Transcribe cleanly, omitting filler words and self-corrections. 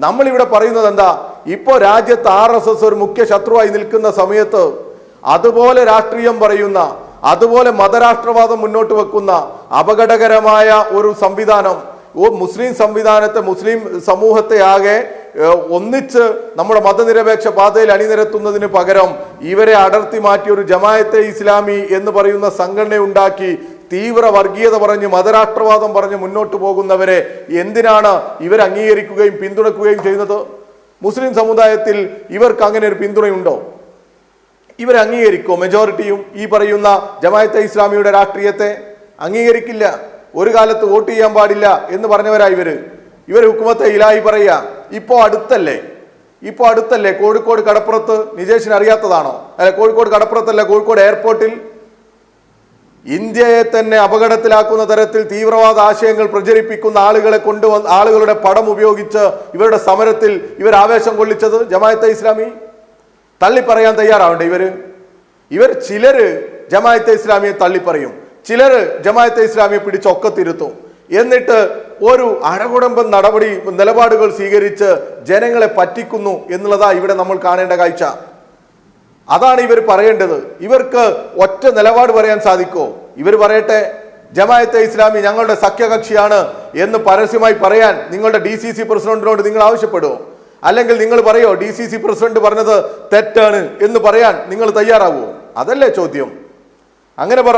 നമ്മളിവിടെ പറയുന്നത് എന്താ? ഇപ്പോൾ രാജ്യത്ത് RSS ഒരു മുഖ്യ ശത്രുവായി നിൽക്കുന്ന സമയത്ത് അതുപോലെ രാഷ്ട്രീയം പറയുന്ന, അതുപോലെ മതരാഷ്ട്രവാദം മുന്നോട്ട് വെക്കുന്ന അപകടകരമായ ഒരു സംവിധാനം, മുസ്ലിം സംവിധാനത്തെ, മുസ്ലിം സമൂഹത്തെ ആകെ ഒന്നിച്ച് നമ്മുടെ മതനിരപേക്ഷ പാതയിൽ അണിനിരത്തുന്നതിന് പകരം ഇവരെ അടർത്തി മാറ്റി ഒരു ജമാഅത്തെ ഇസ്ലാമി എന്ന് പറയുന്ന സംഘടന ഉണ്ടാക്കി തീവ്ര വർഗീയത പറഞ്ഞ് മതരാഷ്ട്രവാദം പറഞ്ഞ് മുന്നോട്ട് പോകുന്നവരെ എന്തിനാണ് ഇവർ അംഗീകരിക്കുകയും പിന്തുണക്കുകയും ചെയ്യുന്നത്? മുസ്ലിം സമുദായത്തിൽ ഇവർക്ക് അങ്ങനെ ഒരു പിന്തുണയുണ്ടോ? ഇവർ അംഗീകരിക്കോ? മെജോറിറ്റിയും ഈ പറയുന്ന ജമാഅത്തെ ഇസ്ലാമിയുടെ രാഷ്ട്രീയത്തെ അംഗീകരിക്കില്ല. ഒരു കാലത്ത് വോട്ട് ചെയ്യാൻ പാടില്ല എന്ന് പറഞ്ഞവരാ ഇവർ ഹുക്കുമത്തെ ഇലാഹി പറയുക. ഇപ്പോ അടുത്തല്ലേ കോഴിക്കോട് കടപ്പുറത്ത്, നിജേഷിന് അറിയാത്തതാണോ? അല്ല, കോഴിക്കോട് കടപ്പുറത്തല്ല, കോഴിക്കോട് എയർപോർട്ടിൽ ഇന്ത്യയെ തന്നെ അപകടത്തിലാക്കുന്ന തരത്തിൽ തീവ്രവാദ ആശയങ്ങൾ പ്രചരിപ്പിക്കുന്ന ആളുകളെ കൊണ്ടുവന്ന് ആളുകളുടെ പടം ഉപയോഗിച്ച് ഇവരുടെ സമരത്തിൽ ഇവർ ആവേശം കൊള്ളിച്ചത് ജമാഅത്തെ ഇസ്ലാമി. തള്ളിപ്പറയാൻ തയ്യാറാവണ്ടേ ഇവർ ചിലര് ജമാഅത്തെ ഇസ്ലാമിയെ തള്ളിപ്പറയും, ചിലര് ജമാഅത്തെ ഇസ്ലാമിയെ പിടിച്ചൊക്കത്തിരുത്തും. എന്നിട്ട് ഒരു അഴകുടമ്പൻ നിലപാടുകൾ സ്വീകരിച്ച് ജനങ്ങളെ പറ്റിക്കുന്നു എന്നുള്ളതാ ഇവിടെ നമ്മൾ കാണേണ്ട കാഴ്ച. അതാണ് ഇവർ പറയേണ്ടത്. ഇവർക്ക് ഒറ്റ നിലപാട് പറയാൻ സാധിക്കോ? ഇവർ പറയട്ടെ, ജമാഅത്തെ ഇസ്ലാമി ഞങ്ങളുടെ സഖ്യകക്ഷിയാണ് എന്ന് പരസ്യമായി പറയാൻ നിങ്ങളുടെ DCC പ്രസിഡന്റിനോട് നിങ്ങൾ ആവശ്യപ്പെടുമോ? അല്ലെങ്കിൽ നിങ്ങൾ പറയോ DCC പ്രസിഡന്റ് പറഞ്ഞത് തെറ്റാണ് എന്ന് പറയാൻ നിങ്ങൾ തയ്യാറാവുമോ? അതല്ലേ ചോദ്യം. അങ്ങനെ പറ.